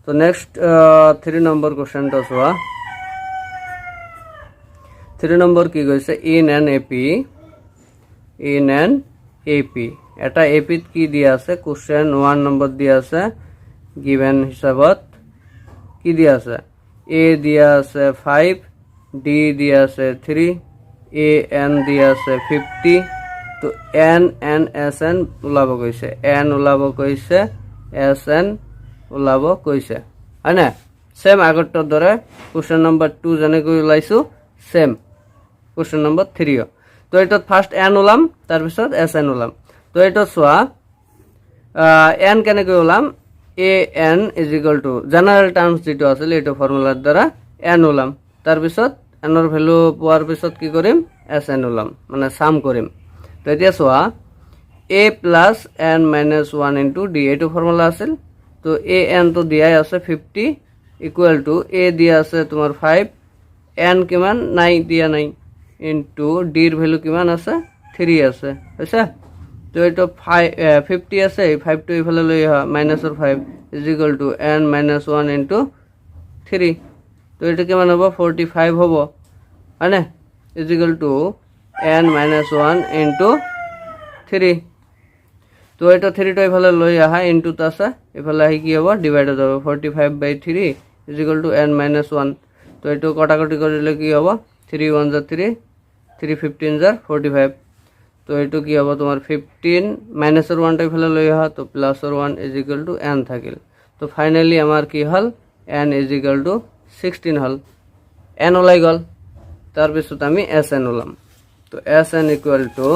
তো next 3 number কোশ্চেনটা চোৱা 3 নম্বৰ কি কৈছে ইন এন এপি এটা এপিত কি দিয়া আছে কোশ্চেন 1 নম্বৰ দিয়া আছে গিভেন হিসাবত কি দিয়া আছে এ দিয়া আছে 5 ডি দিয়া আছে 3 এ এন দিয়া আছে 50 তো এন এস এন ওলাব কৈছে এন ওলাব কৈছে এস এন ওলাব কৈছে হয়নে সেম আগৰটোৰ দৰে কোশ্চেন নম্বৰ 2 যেনেকৈ ওলাইছো সেম কোশ্চেন নম্বৰ 3 তো এটাত ফাৰ্স্ট এন ওলাম তাৰ পিছত এস এন ওলাম তো এটা চোৱা এন কেনেকৈ ওলাম A N is equal to general terms যেটো আছিল এইটো ফৰ্মুলাৰ দ্বাৰা এন ওলাম তাৰ পিছত এনৰ ভ্যালু পোৱাৰ পিছত কি কৰিম এস এন ওলাম মানে সাম কৰিম তো এতিয়া চোৱা a plus n minus 1 into d এইটো ফর্মুলা আছিল তো a n তো দিয়াই আছে 50 ইকুয়াল টু a দিয়া আছে তোমাৰ 5 n কিমান নাই দিয়া নাই ইনটু d এর ভ্যালু কিমান আছে 3 আছে হইছে তো এটা 50 আছে 5 টো ইফালে লৈ আহা মাইনাসৰ 5 is equal two n minus 1 into 3 তো এটা কিমান হ'ব 45 হ'ব হয়নে is equal two n minus 1 into 3 তো এটা 3 টো ইফালে লৈ আহা ইনটু আছে ইফালে আহি কি হ'ব ডিভাইড হৈ যাব 45/3 is equal two n minus 1 তো এটা কটাকটি কৰিলে কি হ'ব 3 1 * 3 3 15 * 45 তো এইটো কি হ'ব তোমাৰ 15 মাইনাসৰ 1 টো ইফালে লৈ আহা তো প্লাসৰ 1 ইজ ইকুয়াল টু n থাকিল তো ফাইনালি আমাৰ কি হল n is equal two 16 hall n ওলাই গল তাৰ পিছত আমি sn ওলাম তো sn ইকুয়াল টু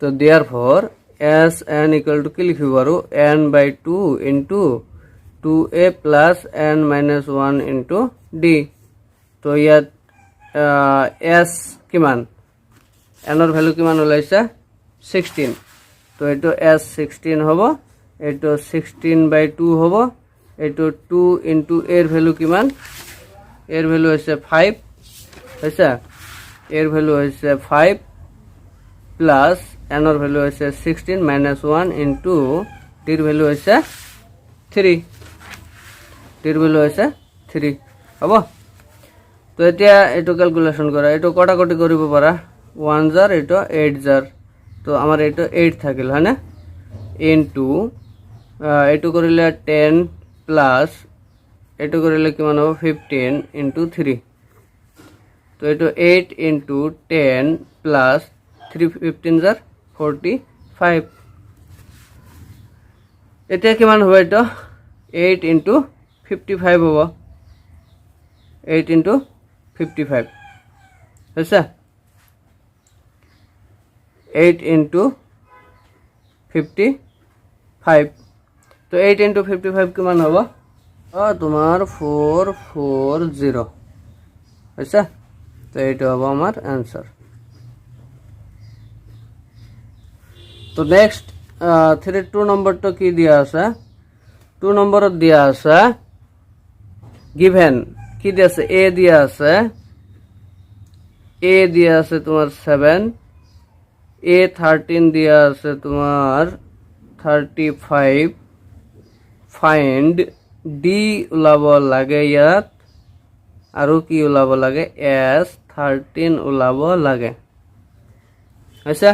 তো therefore sn equal to কি লিখিব আৰু n/2 into 2a plus n minus 1 into d তো ইয়াত s কিমান n ৰ ভ্যালু কিমান ওলাইছে 16 তো এটো s 16 হ'ব এটো 16/2 হ'ব এটো 2 into a এর ভ্যালু কিমান এর ভ্যালু হৈছে 5 হৈছে এর ভ্যালু হৈছে 5 প্লাস n এর ভ্যালু আছে 16 minus 1 into t এর ভ্যালু আছে 3 t এর ভ্যালু আছে 3 হ'ব তো এতিয়া এটো ক্যালকুলেশন করা এটো কটাকটি কৰিব পাৰা 1 jar এটো 8 jar তো আমাৰ এটো 8 থাকিল হয় না into এটো কৰিলে 10 প্লাস এটো কৰিলে কিমান হ'ব 15 into 3 তো এটো 8 into 10 plus 3 15 jar 45 এতিয়া কিমান হ'ব এটা 8 into 55 হ'ব 8 into 55 হৈছে 8 into 55 তো 8 into 55 কিমান হ'ব তোমাৰ 440 হৈছে তো এইটো হ'ব আমাৰ आंसर তো নেক্সট 2 নম্বৰটো কি দিয়া আছে 2 নম্বৰত দিয়া আছে গিভেন কি দিয়া আছে a দিয়া আছে তোমাৰ 7 a 13 দিয়া আছে তোমাৰ 35 ফাইন্ড d ওলাব লাগে ইয়াত আৰু কি ওলাব লাগে s 13 ওলাব লাগে আচ্ছা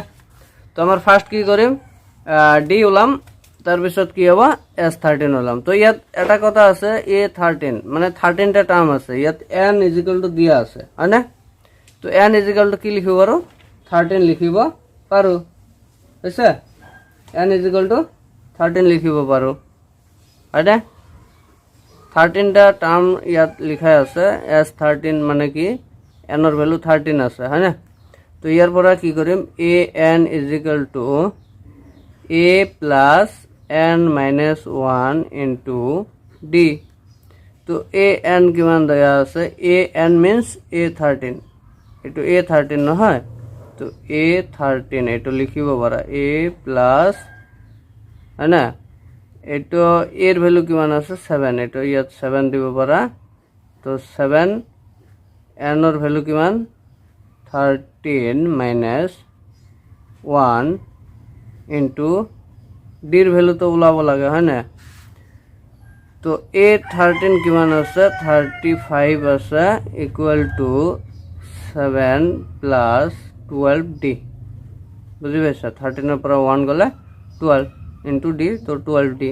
তো আমাৰ ফাৰ্স্ট কি কৰিম d ওলাম তাৰ পিছত কি হ'ব s 13 ওলাম তো ইয়াত এটা কথা আছে a 13 মানে 13 টা টার্ম আছে ইয়াত n = দিয়া আছে হয়নে তো n = কি লিখিব আৰু 13 লিখিব পাৰো আছে n = 13 লিখিব পাৰো হয়নে 13 টা টার্ম ইয়াত লিখা আছে s 13 মানে কি n এর ভ্যালু 13 আছে হয়নে তো ইয়াৰ পৰা কি কৰিম a n = a plus n minus 1 into d তো a n কিমান দেয়া আছে a n means a 13 এটো a 13 নহয় তো a 13 এটো লিখিব পাৰা a plus হয়না এটো এৰ ভ্যালু কিমান আছে 7 এটো ইয়াত 7 দিব পাৰা তো 7 n এৰ ভ্যালু কিমান 13 minus 1 into ডিৰ ভ্যালু তো ওলাব লাগে হয় না তো A13 কিমান আছে 35 আছে ইকুয়াল টু 7 প্লাস 12D বুঝি পাইছা 13 এর পৰা 1 গলে 12 ইনটু D তো 12D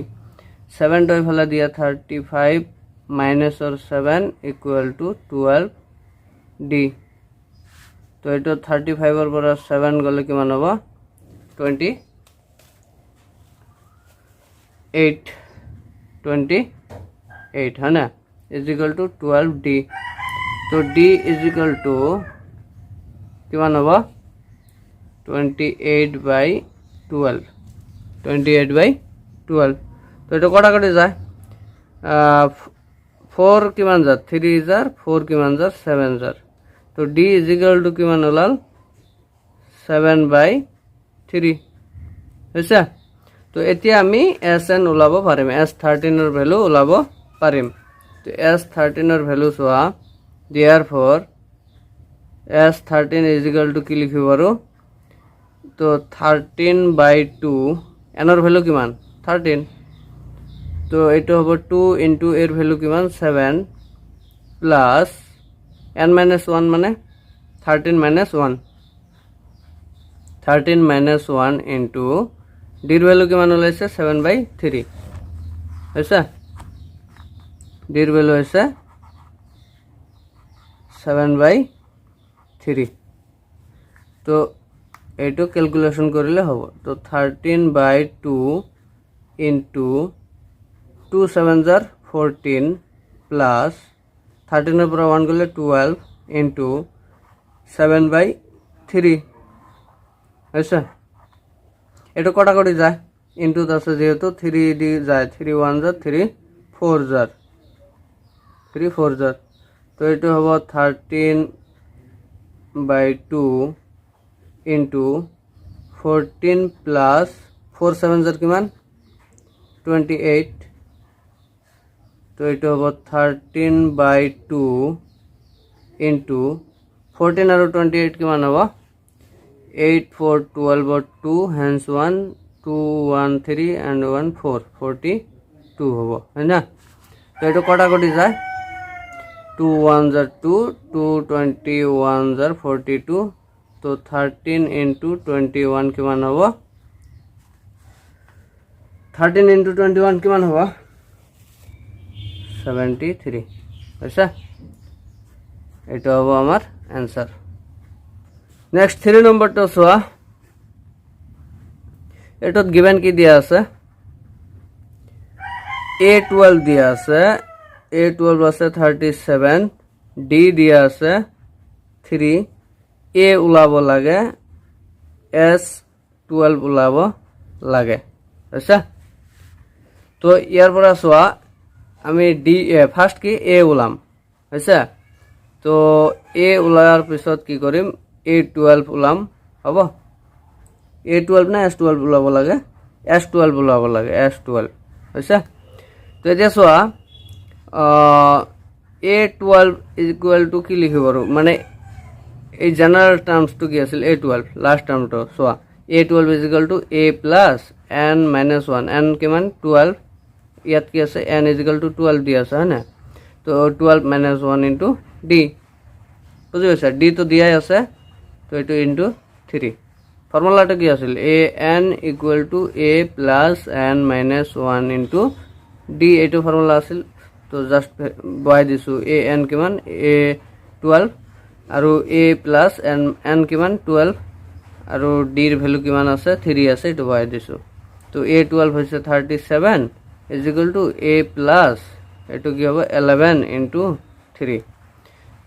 7 টয় ফেলা দিয়া 35 মাইনাস और 7 इक्वल टू 12D तो এটা 35 এর পৰা 7 গলে কিমান হ'ব 28 है ना इज इक्वल टू 12D तो D इज इक्वल टू किमान होगा 28/12 28/12 तो ये कटा कटी जाए 4 किमान जार 3 जार 4 किमान जार 7 जार तो D इज इक्वल टू किमान ओलाल 7/3 ऐसा तो এতিয়া আমি SN ওলাব পাৰিম S13 এৰ ভ্যালু ওলাব পাৰিম তো S13 এৰ value soya therefore S13 is equal to কি লিখিব পাৰো তো 13/2 n এর ভ্যালু কিমান 13 তো এটো হ'ব 2 ইনটু এর ভ্যালু কিমান 7 প্লাস n minus 1 মানে 13 minus 1 13 minus 1 into ডির ভ্যালু কিমান ওলাইছে 7/3 হইছে ডির ভ্যালু হইছে 7/3 তো এইটো ক্যালকুলেশন করিলে হবে তো 13/2 into 2 7 jar 14 plus 13 এর পৰা 1 গলে 12 into 7/3 হইছে এটা কটাকটি যায় ইনটু আছে যেহেতু 3 দি যায় 3 1 जार 3 4 जार 3 4 जार তো এটা হবে 13/2 ইনটু 14 প্লাস 4 7 जार কিমান 28 তো এটা হবে 13/2 ইনটু 14 আর 28 কিমান হবে 8 4 12 और 2 hence 1 2 1 3 and 1 4 42 होगा है ना तो ये कटा कटी जाए 2 1 जार 2 2 21 जार 42 तो 13 into 21 किमान होगा 13 into 21 किमान होगा 73 ऐसा এটা হবে আমার आंसर नेक्स्ट 3 नंबर तो सोआ एटत गिवन की दिया আছে A12 दिया আছে A12 আছে 37 D दिया আছে 3 A উলাব লাগে S12 উলাব লাগে আচ্ছা তো ইয়ার পর সোয়া আমি D ফার্স্ট কি A উলাম আচ্ছা তো A উলার পিছত কি করিম A12 উলাম হবো A12 না S12 উলাব লাগে S12 উলাব লাগে S12 আচ্ছা তো এতিয়া সোয়া A12 ইকুয়াল টু কি লিখিব পাৰো মানে এই জেনারেল টার্মস টু কি আছিল A12 লাস্ট টার্ম তো সোয়া A12 is equal two A plus n minus 1 n কিমান 12 ইয়াত কি আছে n ইজ ইকুয়াল টু 12 দি আছে হয়না তো 12 minus 1 into D বুঝি পাইছা D তো দিয়াই আছে तो ये इंटू 3 फर्मुलाटा কি আছিল an equal to a plus n minus 1 into d एटो फर्मुला আছিল तो जस्ट बहाय दिसु an किमान a12 আৰু a प्लस n किमान 12 আৰু d ৰ ভ্যালু কিমান আছে 3 আছে এটো বহাই দিসু তো a12 হৈছে 37 is equal two a plus এটো কি হবে 11 ইনটু 3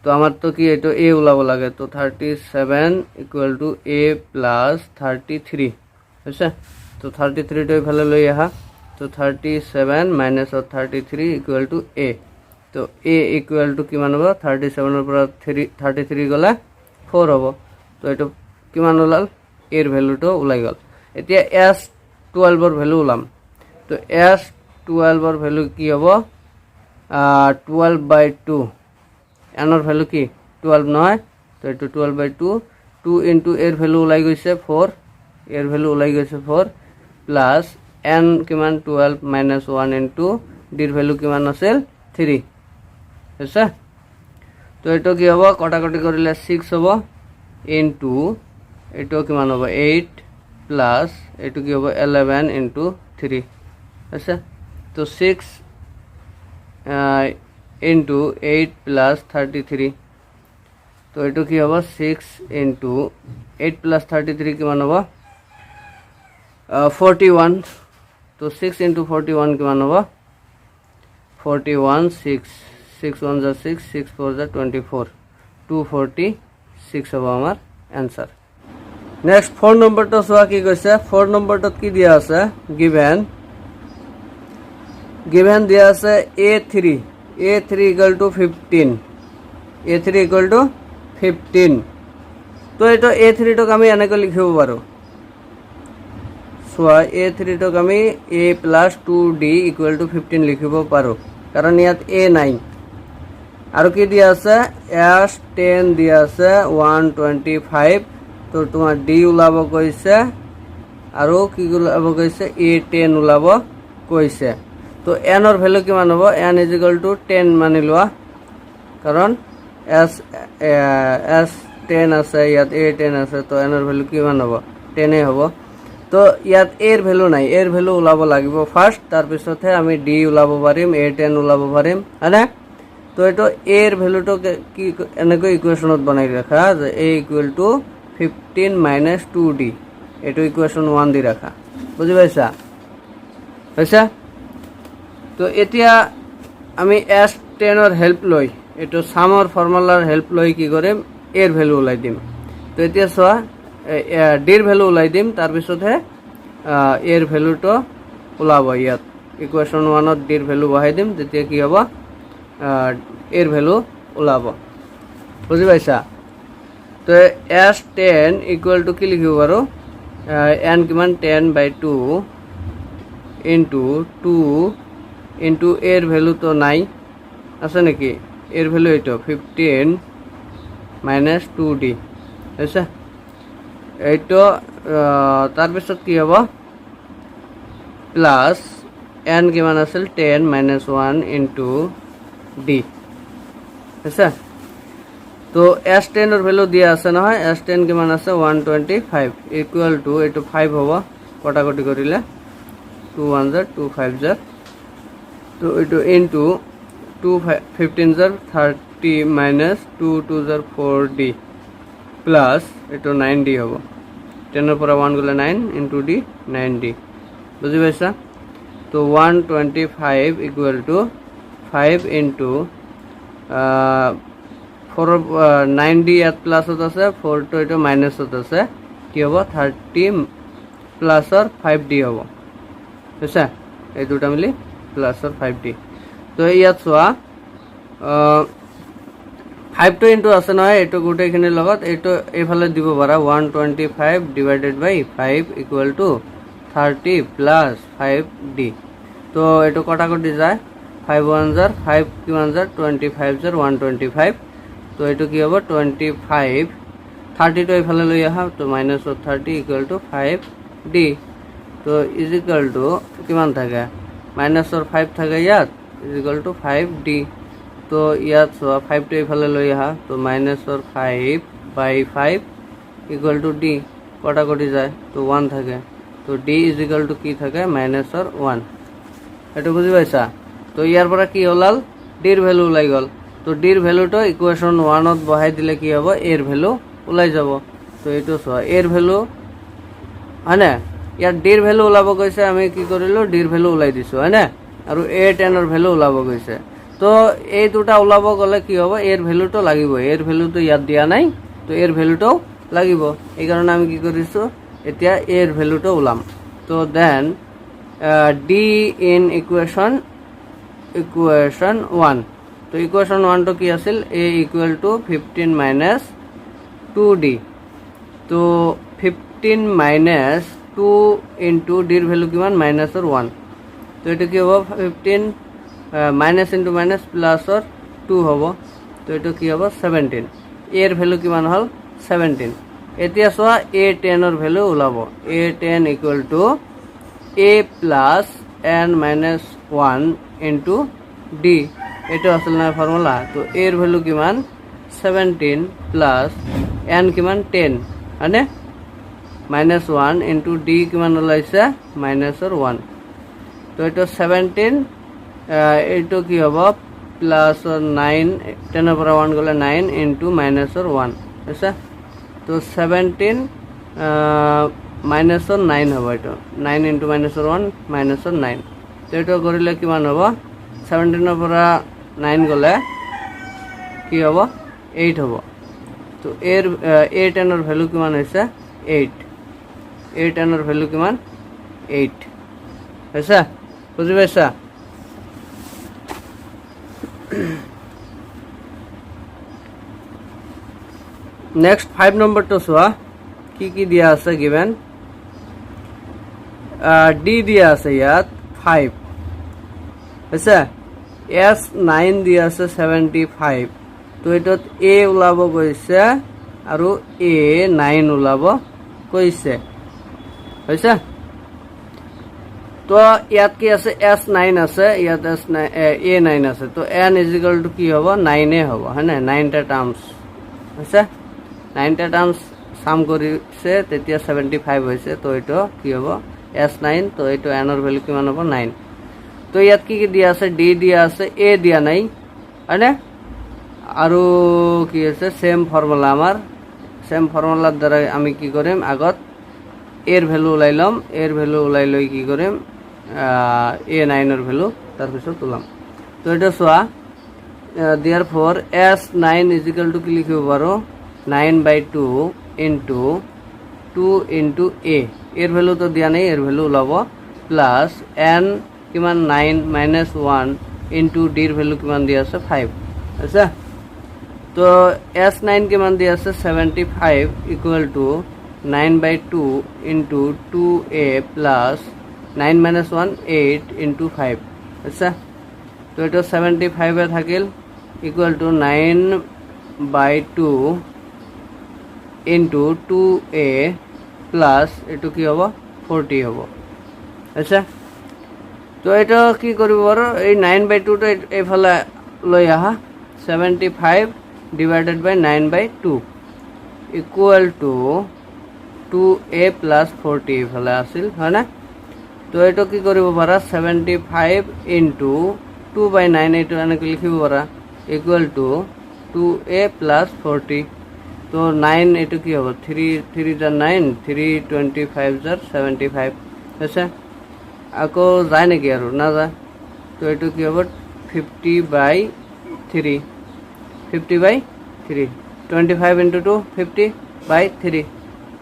तो আমার তো কি এটো a উলাব লাগে তো 37 ইকুয়াল টু a প্লাস 33 আছে তো 33 টো ফেলে লই আহা তো 37 মাইনাস 33 ইকুয়াল টু a তো a ইকুয়াল টু কিমান হবে 37 এর পৰা 33 গলা 4 হবে তো এটো কিমান ওলাল এর ভ্যালুটো ওলাই গল এতিয়া s12 এর ভ্যালু উলাম তো s12 এর ভ্যালু কি হবে 12/2 n এর ভ্যালু কি 12 নয় তো এটো 12/2 2 ইনটু এর ভ্যালু ওলাই গৈছে 4 এর ভ্যালু ওলাই গৈছে 4 প্লাস n কিমান 12 minus 1 into ডিৰ ভ্যালু কিমান আছিল 3 হৈছে তো এটো কি হ'ব কটাকটি কৰিলে 6 হ'ব into এটো কিমান হ'ব 8 plus এটো কি হ'ব 11 into 3 হৈছে তো 6 into 8 plus 33 তো এটো কি হ'ব 6 into 8 plus 33 কিমান হ'ব 41 তো 6 into 41 কিমান হ'ব 41 6 6 1 is 6 6 4 is 24 246 হ'ব আমাৰ आंसर नेक्स्ट 4 नंबर तो सोआ की কৈছে 4 नंबर तो की दिया আছে गिवन दिया আছে a3 equal to 15 a3 equal to 15 तो এটো a3 তো আমি এনেকৈ লিখিব পাৰো সোয়া a3 তো আমি a plus 2d equal to 15 লিখিব পাৰো কাৰণ ইয়াত a নাই আৰু কি দিয়া আছে s10 দিয়া আছে 125 তো তোমাৰ d উলাব কৈছে আৰু কি উলাব কৈছে a10 উলাব কৈছে তো n ৰ ভ্যালু কিমান হ'ব n = 10 মানি লোৱা কাৰণ s10 আছে ইয়াত a10 আছে তো n ৰ ভ্যালু কিমান হ'ব 10 এ হ'ব তো ইয়াত a ৰ ভ্যালু নাই a ৰ ভ্যালু উলাব লাগিব ফাৰ্স্ট তাৰ পিছতহে আমি d উলাব পাৰিম a10 উলাব পাৰিম হয়নে তো এটো a এর ভ্যালুটো কি এনেকৈ ইকুয়েশনত বনাই রাখা যে a = 15 - 2d এটো ইকুয়েশন 1 দি রাখা বুঝি পাইছা আচ্ছা তো এতিয়া আমি s10 এর হেল্প লই এটো সামৰ ফৰ্মুলাৰ হেল্প লই কি কৰিম a এৰ ভ্যালু উলাই দিম তো এতিয়া সোয়া d এৰ ভ্যালু উলাই দিম তাৰ পিছতহে a এর ভ্যালুটো উলাব ইয়াত ইকুয়েশন 1 ত d এর ভ্যালু বহাই দিম তেতিয়া কি হ'ব এর ভ্যালু ওলাব বুঝি পাইছা তো s10 ইকুয়াল টু কি লিখিব পাৰো n কিমান 10/2 ইনটু 2 ইনটু এর ভ্যালু তো নাই আছে নাকি এর ভ্যালু এইটো 15 - 2d আছে এইটো তার পিছত কি হ'ব প্লাস n কিমান আছিল 10 - 1 ইনটু d আছে তো s10 এর ভ্যালু দিয়া আছে নহয় s10 কিমান আছে 125 ইকুয়াল টু এটো 5 হ'ব কটাকটি কৰিলে 2 1 * 2 5 * তো এটো ইনটু 2 15 * 30 - 2 2 * 4d প্লাস এটো 9d হ'ব 10 এর পৰা 1 গলে 9 ইনটু d 9d বুঝি পাইছা তো 125 equal to 5 into 4 9d at plus হত আছে 4 তো এটা মাইনাস হত আছে কি হ'ব 30 প্লাস আর 5d হ'ব বুঝছা এই দুটা মিলি প্লাস আর 5d তো ইয়াত সোয়া 5 তো ইনটু আছে নহয় এটো গুটেখিনি লগত এটো এফালে দিব পাৰা 125 divided by 5 equal to 30 plus 5d তো এটো কটাকটি যায় 5 1 * 5 কিমান * 25 * 125 তো এটো কি হ'ব 25 30 তো এফালে লৈ আহা তো -30 = 5d তো ইজ ইকুয়াল টু কিমান থাকে -5 থাকে ইয়াত ইজ ইকুয়াল টু 5d তো ইয়াত 5 তো এফালে লৈ আহা তো -5/5 = d কটাকটি যায় তো 1 থাকে তো d ইজ ইকুয়াল টু কি থাকে -1 এটো বুঝি পাইছা তো ইয়াৰ পৰা কি ওলাল d এর ভ্যালু ওলাই গল তো d এর ভ্যালুটো ইকুয়েশন 1 ত বহাই দিলে কি হ'ব a এর ভ্যালু ওলাই যাব তো এটো সোয়া a এর ভ্যালু হয়নে ইয়াৰ d এৰ ভ্যালু ওলাব কৈছে আমি কি কৰিলো d এৰ ভ্যালু ওলাই দিছো হয়নে আৰু a10 এর ভ্যালু ওলাব কৈছে তো এই দুটা ওলাব গলে কি হ'ব a এর ভ্যালুটো লাগিব a এর ভ্যালুটো ইয়াত দিয়া নাই তো a এর ভ্যালুটো লাগিব এই কারণে আমি কি কৰিছো এতিয়া a এর ভ্যালুটো ওলাম তো দেন d in equation 1 তো ইকুয়েশন 1 তো কি আছিল a equal to 15 - 2d তো 15 - 2 into d এর ভ্যালু কিমান -1 তো এটা কি হবে 15 মাইনাস ইনটু মাইনাস প্লাস আর 2 হবে তো এটা কি হবে 17 a এর ভ্যালু কিমান হল 17 এতিয়া সোয়া a10 এর ভ্যালু ওলাব a10 equal to a plus n minus 1 into D, এটা আসলে না ফর্মুলা। তো এর ভ্যালু কিমান 17 প্লাস n কিমান 10 মানে -1 ইন্টু ডি কিমান ওলাইছে -1। তো এটা 17 এইটো কি হ'ব প্লাস 9, 10 পৰা 1 গ'লে 9 ইন্টু -1 আছে। তো 17 -9 হ'ব, এইটো 9 ইন্টু -1 -9। তো এইটো কৰিলে কিমান হ'ব 17 পৰা 9 গ'লে কি হ'ব 8 হ'ব। তো এর a10 এর ভ্যালু কিমান হৈছে 8, a10 এর ভ্যালু কিমান 8 হৈছে, বুজি পাইছা? নেক্সট 5 নম্বরটো চোৱা কি কি দিয়া আছে গিভেন। ডি দিয়া আছে ইয়াত 5 হৈছে, S9 দিয়া আছে 75। তো এটাত এ ওলাব কৈছে আৰু A9 ওলাব কৈছে হৈছে। তো ইয়াত কি আছে S9 আছে, ইয়াত A9 আছে। তো n ইজিক্যাল টু কি হ'ব 9 হ'ব, হয় না? 9টা টার্মস হৈছে, 9টা টার্মস সাম কৰিছে তেতিয়া 75 হৈছে। তো এইটো কি হ'ব S9। তো এইটো n এর ভ্যালু কিমান হ'ব 9। তো ইয়াত কি কি দিয়া আছে ডি দিয়া আছে, এ দিয়া নাই, হয় না? আৰু কি আছে সেম ফৰ্মুলা, আমাৰ সেম ফৰ্মুলাৰ দ্বাৰা আমি কি কৰিম আগত এৰ ভ্যালু ওলাই লম, এৰ ভ্যালু ওলাই লৈ কি কৰিম A9 এৰ ভ্যালু তাৰপিছত ওলাম। তো এটা চোৱা দিয়াৰ ফৰ S9 ইজিক্যাল টু কি লিখিব পাৰো 9/2 ইন্টু 2 ইন্টু এ, এর ভ্যালু তো দিয়া নাই, এর ভ্যালু ওলাব প্লাস n কিমান 9 -1 ইন্টু ডির ভ্যালু কিমান দিয়া আছে 5 আছে। তো S9 কিমান দিয়া আছে 75 equal to 9/2 into 2a plus 9 - 1 8 into 5 আছে। তো এটা 75 এ থাকিল equal to 9/2 into 2a plus এটু কি হব 40 হব, আচ্ছা। তো এটা কি কৰিব পাৰো এই 9/2 টো এইফালে লৈ আহা, 75 divided by 9/2 equal to 2a plus 40 এইফালে আছিল, হয় না? তো এটা কি কৰিব পাৰা 75 ইন্টু 2/9 এইটো এনেকৈ লিখিব পাৰা ইকুয়াল টু 2a প্লাস 40। তো 9 এইটো কি হ'ব 3 * 9 3 25 * 75 আছে। আকৌ যায় নেকি আৰু না যায়? তো এইটো কি হ'ব 50/3 50/3 25 into 2 50/3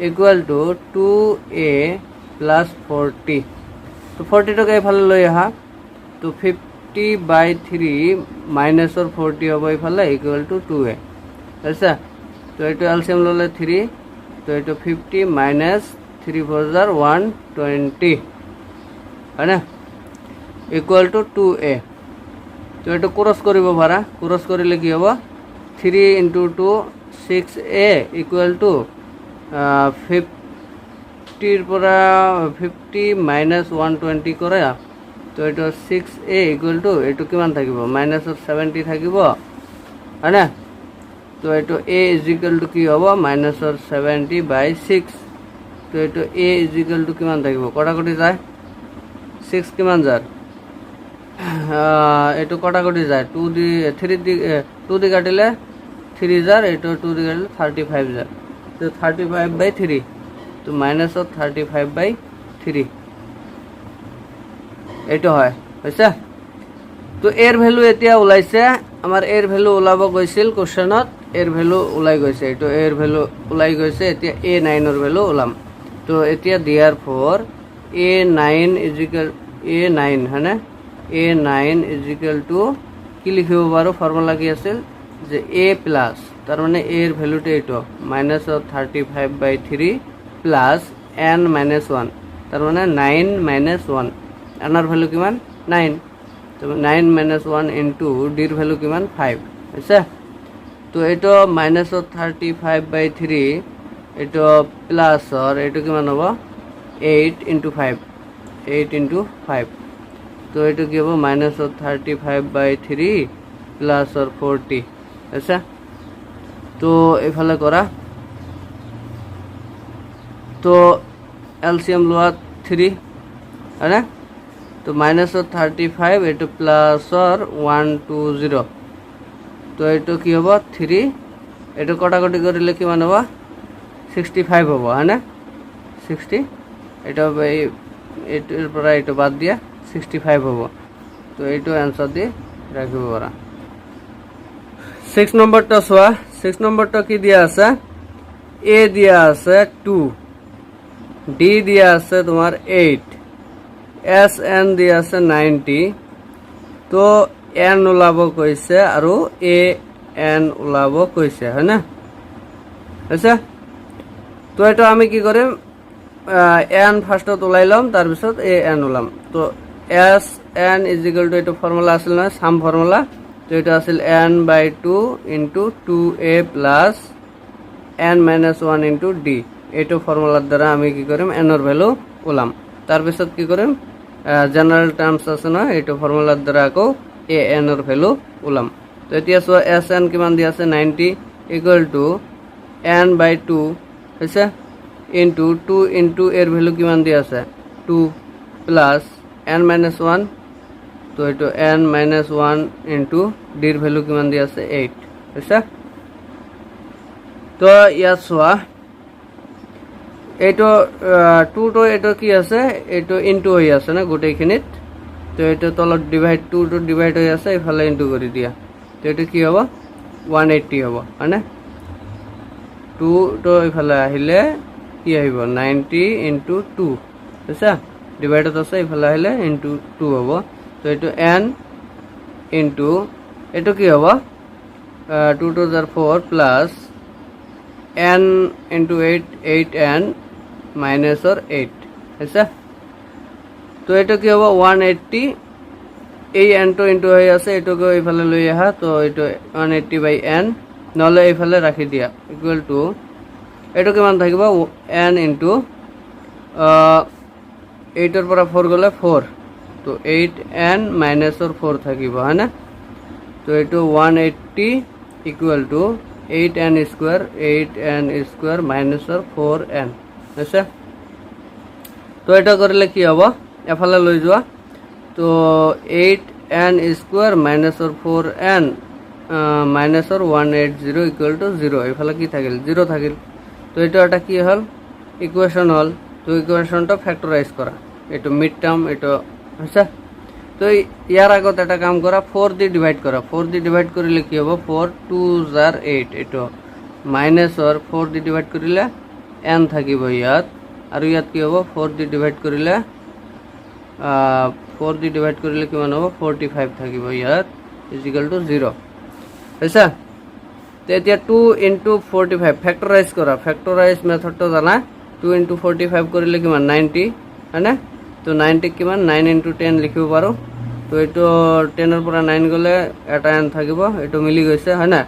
equal to 2a plus 40। তো 40 টাকে এইফালে লৈ আহা, তো 50/3 মাইনাসৰ 40 হ'ব এইফালে ইকুয়াল টু 2a, আচ্ছা। তো এইটো এলসিয়াম ললে 3, তো এইটো 50 মাইনাস 3 4 * 120, হয় না? Equal to 2a। তো এইটো ক্রস কৰিব পাৰা, ক্ৰস কৰিলে কি হ'ব 3 ইন্টু 2 6a ইকুয়াল টু 50 পৰা 50 মাইনাস 120 কৰে, তো এইটো 6a ইকুয়াল টু এইটো কিমান থাকিব মাইনাসৰ 70 থাকিব, হয় না? তো এইটো a ইজিক্যাল টু কি হ'ব মাইনাসৰ 70/6। তো এইটো a ইজিক্যাল টু কিমান থাকিব কটাকটি যায় 6 কিমান যায় এইটো কটাকটি যায় 2 দি 3 দি 2 দি কাটিলে 3 যায়, এইটো 2 দি কাটিলে 35 যায়। তো 35/3 তো মাইনাসৰ 35/3 এইটো হয়, হৈছে। তো এর ভ্যালু এতিয়া ওলাইছে, আমার এর ভ্যালু ওলাব গৈছিল কোশ্চেনত, এর ভ্যালু ওলাই গৈছে, এইটো এর ভ্যালু ওলাই গৈছে। এতিয়া A9 এর ভ্যালু ওলাম। তো এতিয়া দিয়ার পর A9 ইজিক্যাল A9, হয় না? A9 ইজিক্যাল টু কি লিখিব পাৰো ফর্মুলা কি আছিল যে a প্লাস, তার মানে এর ভ্যালুটা এইটো -35/3 প্লাস n - 1, তার মানে 9 - 1, এনার ভ্যালু কিমান 9। তো 9 - 1 ইন্টু ডির ভ্যালু কিমান 5, আছে। তো এইটো -35/3 এইটো প্লাসর এইটো কিমান হ'ব 8 * 5, 8 into 5 তো এইটো কি হ'ব -35/3 প্লাস 40 আচ্ছা তো এফালে করা তো এলসিএম লোৱা 3 হয়নে তো -35 এইটো প্লাসৰ 120 তো এইটো কি হ'ব 3 এইটো কটাকটি কৰিলে কিমান হ'ব 65 হ'ব হয়নে 60 এটা এইটোৰ পৰা এইটো বাদ দিয়া 65 হ'ব তো এইটো आंसर দি ৰাখিব পাৰা 6 নম্বৰটো চোৱা 6 নম্বৰটো কি দিয়া আছে এ দিয়া আছে 2 ডি দিয়া আছে তোমাৰ 8 এস এন দিয়া আছে 90 তো এন ওলাব কৈছে আৰু এ এন ওলাব কৈছে হয়নে আচ্ছা তো এটা আমি কি কৰিম এন ফার্স্টত ওলাই লম তার পিছত এ এন ওলাম তো এস এন ইজ ইকুয়াল টু এটা ফর্মুলা আছিল না সাম ফর্মুলা তো এটা আছিল n/2 into 2a plus n-1 into d এইটো ফর্মুলার দ্বারা আমি কি কৰিম n এৰ ভ্যালু ওলাম তাৰ পিছত কি কৰিম জেনারেল টার্মস আছে না এইটো ফর্মুলার দ্বারা আকৌ a n এর ভ্যালু ওলাম তো এতিয়া সো s n কিমান দি আছে 90 ইকুয়াল টু n/2 হৈছে into 2 into এর ভ্যালু কিমান দি আছে 2 প্লাস n-1 তো এটো n-1 into d এর ভ্যালু কিমান দি আছে 8 বুঝছা তো ইয়াত সোয়া এটো 2 তো এটো কি আছে এটো ইনটু হই আছে না গোটেইখিনিত তো এটো তলত ডিভাইড 2 তো ডিভাইড হই আছে এফালে ইনটু কৰি দিয়া তো এটো কি হ'ব 180 হ'ব মানে 2 তো এফালে আহিলে কি আহিব 90 into 2 বুঝছা ডিভাইডত আছে এফালে আহিলে into 2 হ'ব তো এটো n into এটো কি হ'ব 2 to the 4 plus n into 8 8n minus or 8 বুঝছা তো এটো কি হ'ব 180 এই n তো into হৈ আছে এটোকে এফালে লৈ আহা তো এটো 180/n নহলে এফালে ৰাখি দিয়া ইকুয়াল টু এটো কিমান থাকিব n into 8 এৰ পৰা 4 গলে 4 তো 8n minus or 4 থাকিব হয়না তো এটো 180 equal to 8n square minus or 4n আচ্ছা তো এটা করলে কি হবে এফালে লৈ যোৱা তো 8n square minus or 4n minus or 180 equal to 0 এফালে কি থাকিল 0 থাকিল তো এটা এটা কি হল ইকুয়েশন হল তো ইকুয়েশনটা ফ্যাক্টরাইজ করা এটা মিড টার্ম এটা আচ্ছা তো ইয়ার আগত এটা কাম করা 4 দি ডিভাইড করা 4 দি ডিভাইড করিলে কি হবে 4 2 jar 8 এটা মাইনাস অর 4 দি ডিভাইড করিলে n থাকিব ইয়াত আর ইয়াত কি হবে 4 দি ডিভাইড করিলে 4 দি ডিভাইড করিলে কিমান হবে 45 থাকিব ইয়াত ইজ ইকুয়াল টু 0 আচ্ছা তো এতিয়া 2 into 45 ফ্যাক্টরাইজ করা ফ্যাক্টরাইজ মেথডটো জানা 2 into 45 করিলে কিমান 90 হয়না তো 90 কিমান 9 into 10 লিখিব পাৰো তো এটো 10 এৰ পৰা 9 গলে এটা n থাকিব এটো মিলি গৈছে হয়না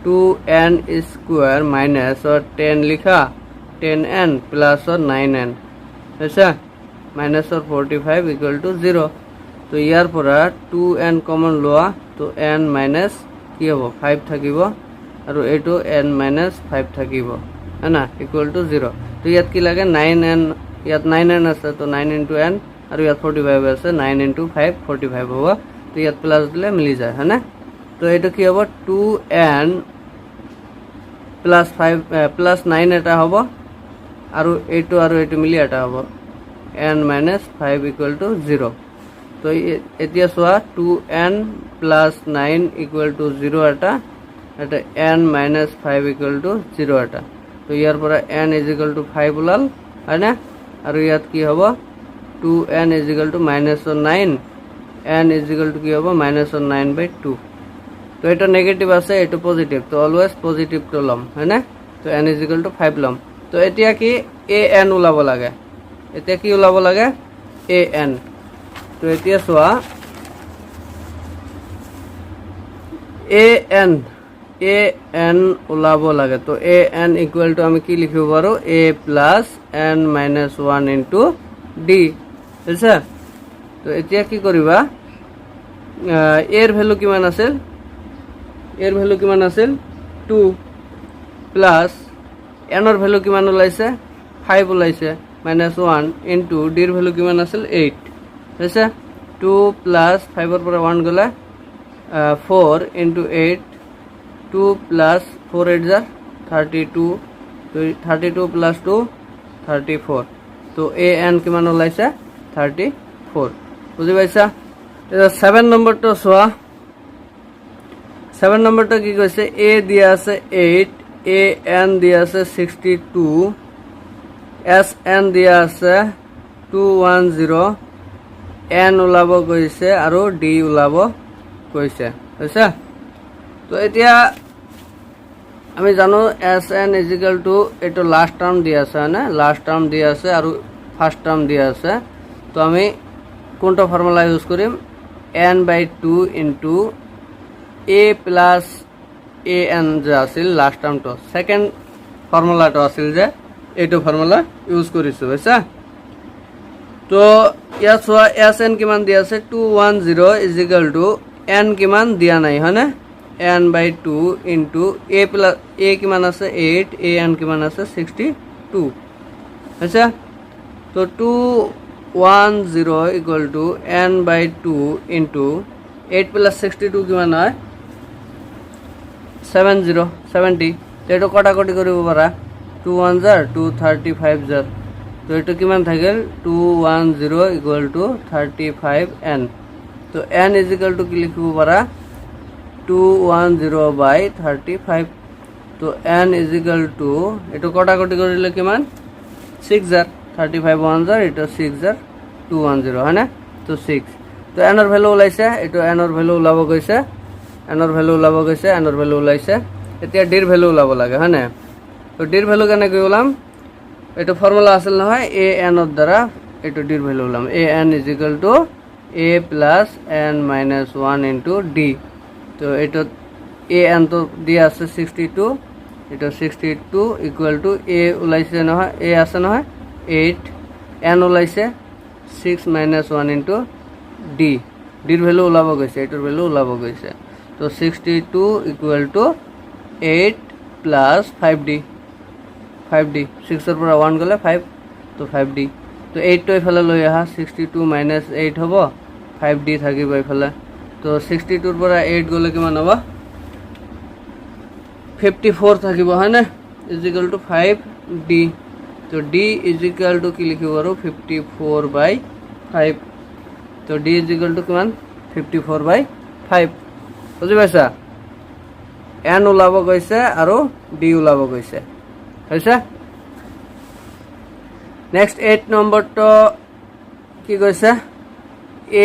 2n square minus or 10 লিখা 10n plus or 9n আচ্ছা minus or 45 equal to 0 তো ইয়াৰ পৰা 2n কমন লোৱা তো n minus কি হ'ব 5 থাকিব আৰু এটো n minus 5 থাকিব হয়না equal to 0 তো ইয়াত কি লাগে 9n ইয়াত 9n আছে তো 9 into n আৰু ইয়াত 45 আছে 9 into 5 45 হ'ব তো ইয়াত প্লাস দিলে মিলি যায় হয়না তো এটো কি হ'ব 2n plus 5 plus 9 এটা হ'ব আৰু এটো মিলি এটা হ'ব n minus 5 equal to 0 তো এতিয়া সোয়া 2n plus 9 equal to 0 এটা n minus 5 equal to 0 এটা তো ইয়াৰ পৰা n is equal to 5 ওলাল হয়না আৰু ইয়াত কি হ'ব 2n is equal to minus 9 n is equal to কি হ'ব minus 9/2 তো এটা নেগেটিভ আছে এটা পজিটিভ তো অলওয়েজ পজিটিভ তো লম হয়না তো n is equal to 5 লম তো এতিয়া কি an ওলাব লাগে এতিয়া কি ওলাব লাগে an তো এতিয়া সোয়া an ওলাব লাগে তো an ইকুয়াল টু আমি কি লিখিব পাৰো a plus n minus 1 into d বুজিছা। তো এতিয়া কি কৰিবা, এৰ ভ্যালু কিমান আছিল, এৰ ভ্যালু কিমান আছিল 2 প্লাস এনৰ ভ্যালু কিমান ওলাইছে 5 ওলাইছে -1 ইনটু ডিৰ ভ্যালু কিমান আছিল 8 বুজিছা। 2 প্লাস 5 ৰ পৰা 1 গলে 4 ইনটু 8 2 প্লাস 4 8 jar 32 32 প্লাস 2 34 তো এ এন কিমান ওলাইছে 34 বুঝি পাইছা। 7 নম্বৰটো চোৱা, 7 নম্বৰটো কি কৈছে, এ দিয়া আছে 8 এ এন দিয়া আছে 62 এস এন দিয়া আছে 210 এন ওলাব কৈছে আৰু ডি ওলাব কৈছে বুজিছা। তো এতিয়া আমি জানো এস এন ইজিক্যাল টু এইটো লাস্ট টার্ম দিয়া আছে হয়নে, লাস্ট টার্ম দিয়া আছে আৰু ফাৰ্স্ট টাৰ্ম দিয়া আছে। তো আমি কোনটা ফৰ্মুলা ইউজ কৰিম, n/2 into a plus A N যে আছিল লাস্ট টার্মটো, সেকেন্ড ফর্মুলাটো আছিল যে এইটো ফর্মুলা ইউজ কৰিছো বুজিছা। তো ইয়াত চোৱা এস এন কিমান দিয়া আছে 210 ইজিক্যাল টু এন কিমান দিয়া নাই হয়নে, n/2 ইনটু এ প্লাস এ কিমান আছে 8 এ এন কিমান আছে 62 বুজিছা। তো 210 equal to n/2 into 8 plus 62 কিমান হয় 70 তো এইটো কটাকটি কৰিব পাৰা 2 1 jar 2 35 jar তো এইটো কিমান থাকিল 210 ইকুয়াল টু 35 n। তো n ইজিক্যাল টু কি লিখিব পাৰা 210 বাই 35 তো n ইজিক্যাল টু এইটো কটাকটি কৰিলে কিমান 6 jar 35 1 jar এটা 6 jar 210 হয় না। তো 6 তো n এর ভ্যালু ওলাইছে, এইটো n এর ভ্যালু ওলাব গৈছে, n এর ভ্যালু ওলাব গৈছে, n এর ভ্যালু ওলাইছে। এতিয়া d এর ভ্যালু ওলাব লাগে হয় না। তো d এর ভ্যালু কেনেকৈ ওলাম, এইটো ফর্মুলা আছিল নহয় a n এর দ্বারা এইটো d এর ভ্যালু ওলাম a n equal to a plus n minus 1 into d। তো এইটো a n তো দিয়া আছে 62 এটা 62 ইকুয়াল টু a ওলাইছে নহয় a আছে নহয় 8 n ওলাইছে 6 মাইনাস 1 ইনটু d, d এর ভ্যালু ওলাব গৈছে, এটার ভ্যালু ওলাব গৈছে। তো 62 ইকুয়াল টু 8 প্লাস 5d 6 এর পৰা 1 গলে 5 তো 5d তো 8 তো এফালে লৈ আহা 62 মাইনাস 8 হ'ব 5d থাকিব এফালে। তো 62 এর পৰা 8 গলে কিমান হ'ব 54 থাকিব হয় না ইজিক্যাল টু 5d। তো d ইজিক্যাল টু কি লিখিব আৰু 54/5 তো d ইজিক্যাল টু কিমান 54/5 বুজি পাইছা। n ওলাব গৈছে আৰু d ওলাব গৈছে হৈছে। নেক্সট 8 নম্বৰটো কি কৈছে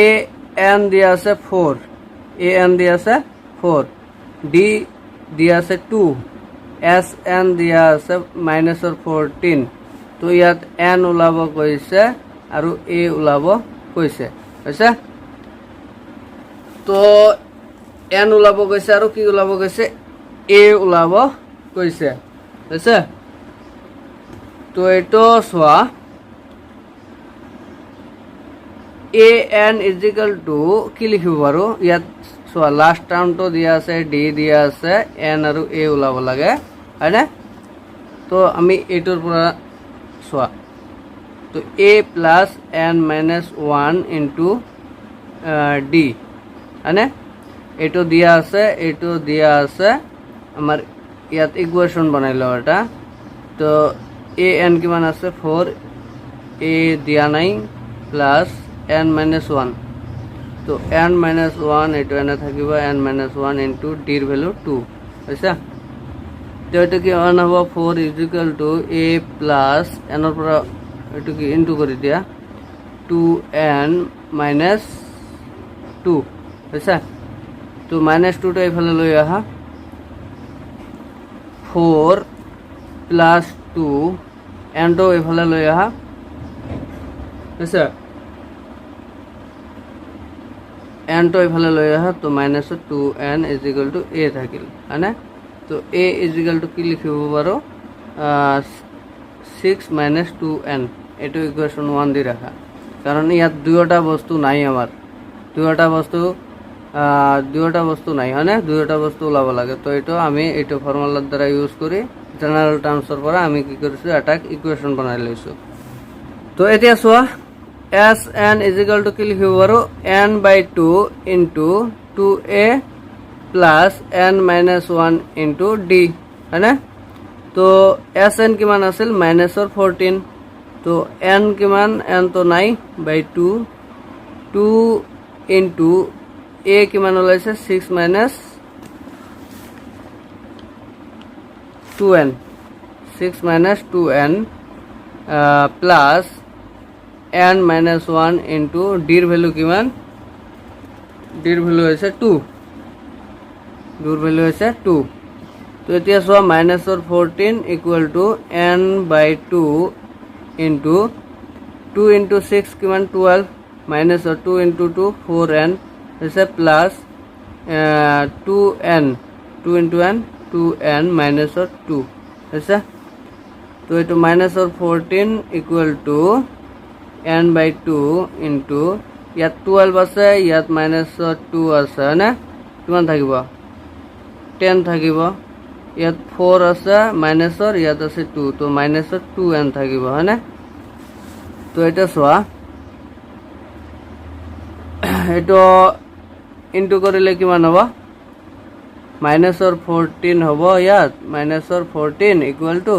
a n দিয়া আছে 4 a n দিয়া আছে 4 d দিয়া আছে 2 s n দিয়া আছে -14 তো ইয়াত n ওলাব কৈছে আৰু a ওলাব কৈছে হৈছে। তো n ওলাব কৈছে আৰু কি ওলাব কৈছে a ওলাব কৈছে হৈছে। তো এইটো চোৱা a n ইজিক্যাল টু কি লিখিব পাৰো, ইয়াত চোৱা লাস্ট টাৰ্মটো দিয়া আছে d দিয়া আছে n আৰু a ওলাব লাগে হয় না। তো আমি এইটোৰ পৰা চোৱা তো a plus n minus 1 into d হয়নে, এইটো দিয়া আছে এইটো দিয়া আছে আমাৰ ইয়াত ইকুয়েশন বনাইলো এটা। তো a n কিমান আছে 4 a দিয়া নাই প্লাস n মাইনাস 1 তো n মাইনাস 1 এইটো এনে থাকিব n মাইনাস 1 ইনটু d এর ভ্যালু 2 বুঝছা। তো এটা কি মান হ'ব 4 equal to a plus n এর পৰা এটো কি ইনটু কৰি দিয়া 2n মাইনাস 2 বুঝছা। তো মাইনাস 2 টো এফালে লৈ আহা 4 প্লাস 2 n টো এফালে লৈ আহা বুঝছা, n টো এফালে লৈ আহা তো minus 2n is equal to a থাকিল হয়নে। তো a ইজিক্যাল টু কি লিখিব পাৰো 6 মাইনাস 2n এইটো ইকুয়েশন 1 দি ৰাখা কাৰণ ইয়াত দুয়োটা বস্তু নাই আমাৰ দুয়োটা বস্তু নাই হয়নে দুয়োটা বস্তু ওলাব লাগে তো এইটো আমি এইটো ফৰ্মুলাৰ দ্বাৰা ইউজ কৰি জেনাৰেল টাৰ্মছৰ পৰা আমি কি কৰিছো এটা ইকুৱেশ্যন বনাই লৈছো তো এতিয়া চোৱা S N is equal to কি লিখিব পাৰো n/2 into 2a plus n-1 into d হয়নে তো এছ এন কিমান আছিল মাইনাছৰ 14 তো n কিমান n তো নাই বাই 2 ইনটু a কিমান ওলাইছে 6 minus 2n 6 minus 2n plus n-1 into ডিৰ ভ্যালু কিমান ডিৰ ভ্যালু হৈছে 2 ডিৰ ভ্যালু হৈছে 2 তো এতিয়া চোৱা মাইনাছৰ 14 equal to n/2 into 2 into 6 কিমান 12 মাইনাছৰ 2 ইনটু 2 4n হৈছে plus 2n 2 into n 2n মাইনাছৰ 2 হৈছে তো এইটো মাইনাছৰ 14 ইকুৱেল টু n/2 ইনটু ইয়াত 12 আছে ইয়াত মাইনাছৰ 2 আছে হয়নে কিমান থাকিব 10 থাকিব ইয়াত 4 আছে মাইনাছৰ ইয়াত আছে 2 তো মাইনাছৰ 2n থাকিব হয়নে তো এটা চোৱা এইটো ইনটু কৰিলে কিমান হ'ব মাইনাছৰ 14 হ'ব ইয়াত মাইনাছৰ 14 ইকুৱেল টু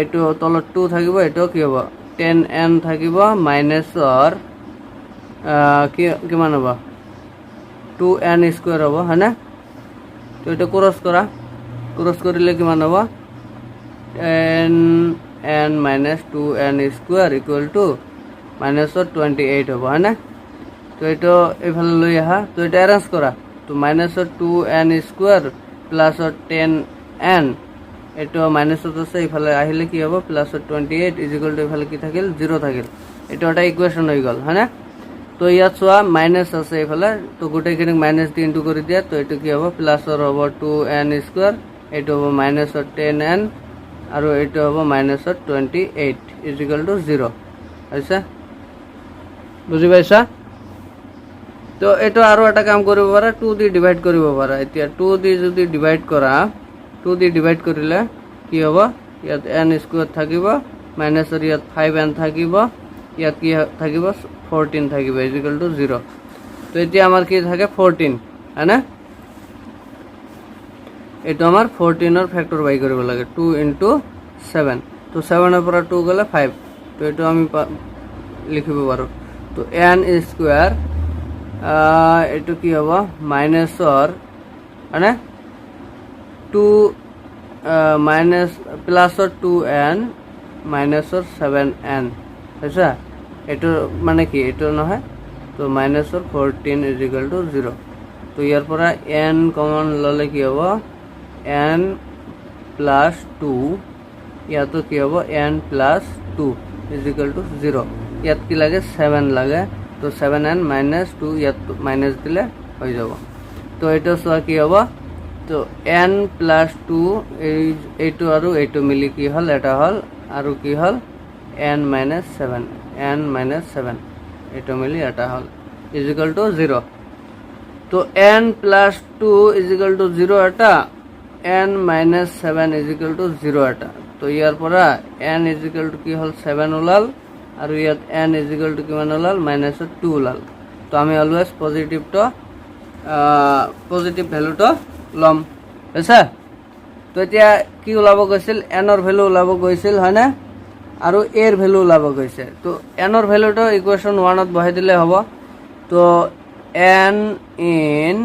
এইটো তলত 2 থাকিব এইটো কি হ'ব 10n থাকিব মাইনাছৰ কিমান হ'ব 2n স্কয়াৰ হ'ব হয়নে তো এটা ক্ৰছ কৰিলে কিমান হ'ব 10n minus 2n square equal to minus 28 হ'ব হয়নে তো এইটো এইফালে লৈ আহা তো এটা এৰেঞ্জ কৰা তো minus 2n square plus 10n এইটো মাইনাস আছে এইফালে আহিলে কি হ'ব প্লাস 28 ইজ ইকুয়াল টু এইফালে কি থাকিল 0 থাকিল এটা একটা ইকুয়েশন হৈ গল হয়নে তো ইয়াত চোৱা মাইনাস আছে এইফালে তো গোটেইখিনি মাইনাস দি ইনটু কৰি দিয়া তো এইটো কি হ'ব প্লাসৰ হ'ব 2n স্কয়াৰ এইটো হ'ব মাইনাস 10n আৰু এইটো হ'ব মাইনাস 28 ইজ ইকুয়াল টু 0 হৈছে বুজি পাইছা তো এইটো আৰু এটা কাম কৰিব পাৰা 2 দি ডিভাইড কৰিব পাৰা এতিয়া 2 দি যদি ডিভাইড কৰা 2 দি ডিভাইড কৰিলে কি হ'ব ইয়াত n স্কয়াৰ থাকিব মাইনাসৰ ইয়াত 5n থাকিব ইয়াত কি থাকিব 14 থাকিব ইজ ইকুয়াল টু 0 তো এতিয়া আমাৰ কি থাকে 14 হয়না এটা আমাৰ 14 এৰ ফ্যাক্টৰ বাই কৰিব লাগে 2 into 7 তো 7 এৰ পৰা 2 গলে 5 তো এটা আমি লিখিব পাৰো তো n স্কয়াৰ এটো কি হ'ব মাইনাসৰ হয়না 2 মাইনাস প্লাসৰ 2n মাইনাসৰ 7n আচ্ছা এটো মানে কি এটো নহয় তো মাইনাসৰ 14 ইজ ইকুয়াল টু 0 তো ইয়াৰ পৰা n কমন ললে কি হ'ব n plus 2 ইয়াতো কি হ'ব n plus 2 is equal two 0 ইয়াত কি লাগে 7 লাগে তো 7n minus 2 ইয়াত মাইনাস দিলে হৈ যাব তো এটা সোয়া কি হ'ব তো n plus 2 এইটো আৰু এইটো মিলি কি হল এটা হল আৰু কি হল n minus 7 এইটো মিলি এটা হল ইজ ইকুয়াল টু 0 তো n plus 2 is equal two 0 এটা n minus 7 is equal to 0 এটা তো ইয়াৰ পৰা n is equal to কি হল 7 ওলাল আৰু ইয়াত n is equal to কিমান ওলাল -2 ওলাল তো আমি অলওয়েজ পজিটিভ ভ্যালুটো লম আছে তো এতিয়া কি ওলাব গৈছিল n এর ভ্যালু ওলাব গৈছিল হয়নে আৰু a এর ভ্যালু ওলাব গৈছে তো n এর ভ্যালুটো ইকুয়েশন 1 ত বহাই দিলে হ'ব তো n in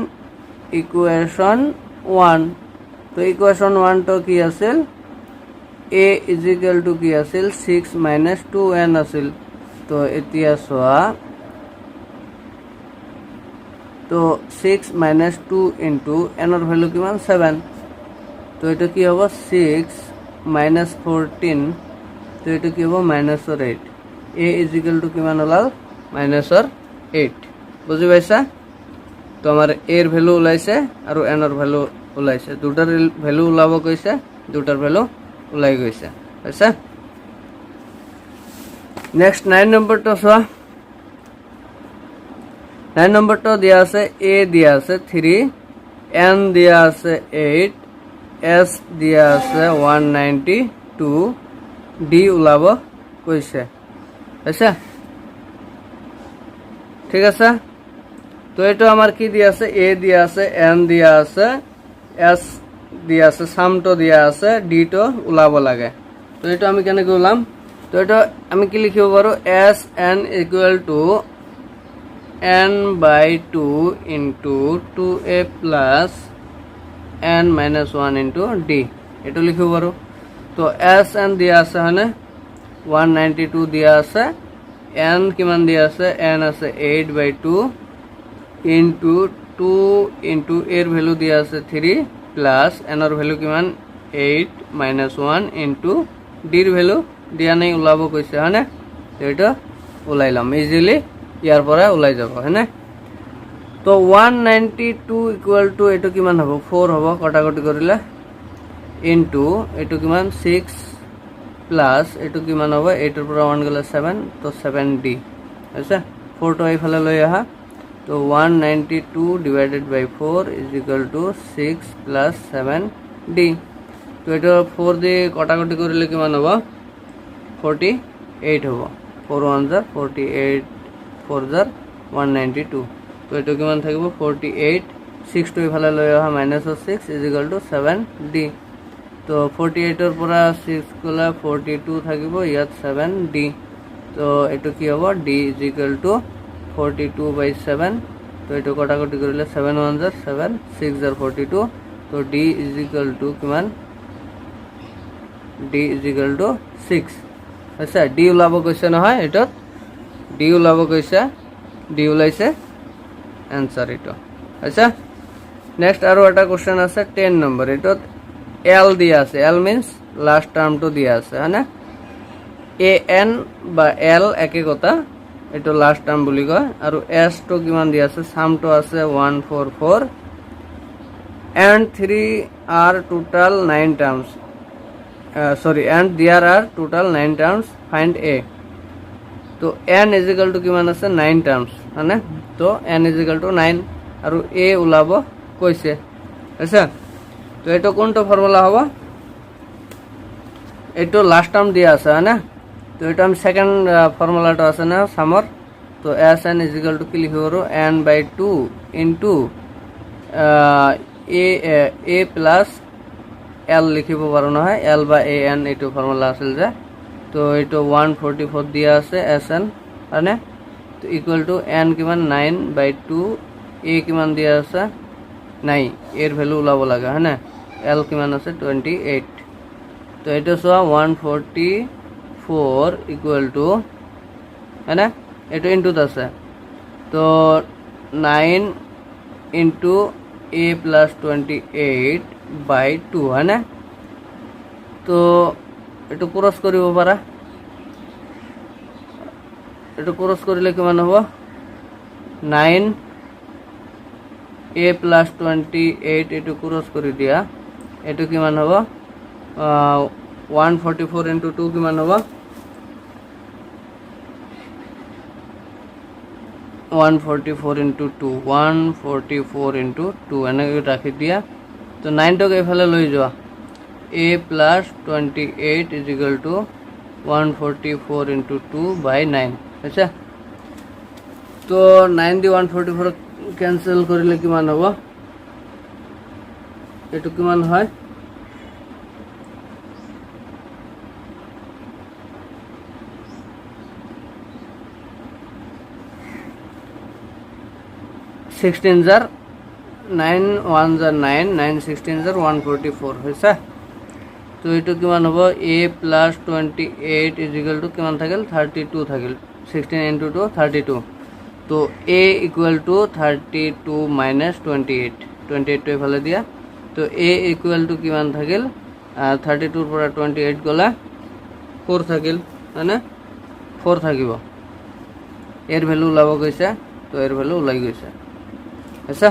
equation 1 তো ইকুয়েশন 1 তো কি আছিল a is equal to কি আছিল 6 minus 2n আছিল তো এতিয়া সোয়া তো 6 minus 2 into n এর ভ্যালু কিমান 7 তো এটা কি হবে 6 minus 14 তো এটা কি হবে -8 a is equal to কিমান ওলাল -8 বুজি পাইছা তো আমাৰ a এৰ ভ্যালু ওলাইছে আৰু n এৰ ভ্যালু ওলাইছে দুটাৰ ভ্যালু ওলাব গৈছে দুটাৰ ভ্যালু ওলাই গৈছে আছে নেক্সট 9 নম্বৰটো চোৱা 9 নম্বৰটো দিয়া আছে a দিয়া আছে 3 n দিয়া আছে 8 s দিয়া আছে 192 d ওলাব কৈছে আচ্ছা ঠিক আছে তো এটা আমার কি দিয়া আছে a দিয়া আছে n দিয়া আছে s দিয়া আছে সামটো দিয়া আছে d তো ওলাব লাগে তো এটা আমি কেনে করলাম তো এটা আমি কি লিখিব পারো s n equal to n by 2 into 2a plus n minus 1 into d এটা লিখিব পারো তো s n দিয়া আছে হনে 192 দিয়া আছে n কিমান দিয়া আছে n আছে 8 by 2 into 2 into এর ভ্যালু দিয়া আছে 3 plus n এর ভ্যালু কিমান 8 minus 1 into d এর ভ্যালু দিয়া নাই ওলাব কইছে হনে তো এটা ওলাইলাম ইজিলি ইয়ার পরে ওলাই যাব হনে তো 192 ইকুয়াল টু এটো কিমান হবে 4 হবে কটাকটি করিলে into এটো কিমান 6 প্লাস এটো কিমান হবে 8 এর পর 1 গলে 7 তো 7d আচ্ছা 4 তো এই ফলে লই আহা তো 192 divided by 4 is equal to 6 plus 7d তো এটা 4 দিয়ে কটাকটি করিলে কিমান হবে 48 হবে 4 1 jar 48 4 jar 192 তো এটা কিমান থাকিব 48 6 তো এই ফলে লই আহা -6 is equal to 7d তো 48 এর পর 6 গলে 42 থাকিব ইয়াত 7d তো এটা কি হবে d is equal to 42 by 7 তো এটা কটাকটি করিলে 7 1 jar 7 6 jar 42 তো d is equal to কিমান d is equal to 6 আচ্ছা d ওলাব কইছে নহয় এটা d ওলাব কইছে d ওলাইছে आंसर এটা আচ্ছা নেক্সট আরো একটা কোশ্চেন আছে 10 নম্বর এটা l দিয়া আছে l means লাস্ট টার্ম তো দিয়া আছে হ্যাঁ না an বা l একই কথা এটা লাস্ট টার্ম বলি কয় আর s তো কিমান দিয়া আছে সাম তো আছে 144 and 3 are total 9 terms and there are total 9 terms find a তো n is equal to কিমান আছে 9 terms হ্যাঁ তো n is equal to 9 are a ওলাব কইছে আচ্ছা তো এটা কোনটা ফর্মুলা হবে এটা লাস্ট টার্ম দিয়া আছে হ্যাঁ তো এটা আমি সেকেন্ড ফর্মুলাটা আছে না সামর তো sn is equal to কি লিখিব পারো n by 2 into a plus l লিখিব পারো না হয় l বা an এটা ফর্মুলা আছিল যে তো এটা 144 দিয়া আছে sn মানে তো ইকুয়াল টু n কিমান 9 by 2 a কিমান দিয়া আছে নাই এর ভ্যালু ওলাব লাগে হ্যাঁ l কিমান আছে 28 তো এটা সোয়া 144 ইকুয়াল টু হ্যাঁ এটা ইনটু আছে তো 9 into a plus 28 by 2 হ্যাঁ তো এটা ক্রস করিব পারা এটা ক্রস করিলে কিমান হবো 9 a plus 28 এটা ক্রস করি দিয়া এটা কিমান হবো 144 into 2 কিমান হবো 144 into 2 144 into 2 এনেকে রাখি দিয়া তো 9 টাকে এফালে লই যাওয়া a plus 28 is equal to 144 into 2 by 9 আচ্ছা তো 9 দিয়ে 144 ক্যান্সেল করিলে কিমান হবো এটু কিমান হয় 16 jar 9 1 jar 9 9 16 jar 144 হইছে তো এটু কিমান হবো a plus 28 is equal to কিমান থাকিল 32 থাকিল 16 into 2 32 তো a equal to 32 minus 28 28 তো এফালে দিয়া তো a equal to কিমান থাকিল 32 এর পৰা 28 গলা 4 থাকিল মানে 4 থাকিব এৰ ভ্যালু ওলাব গৈছে তো এৰ ভ্যালু ওলাই গৈছে আচ্ছা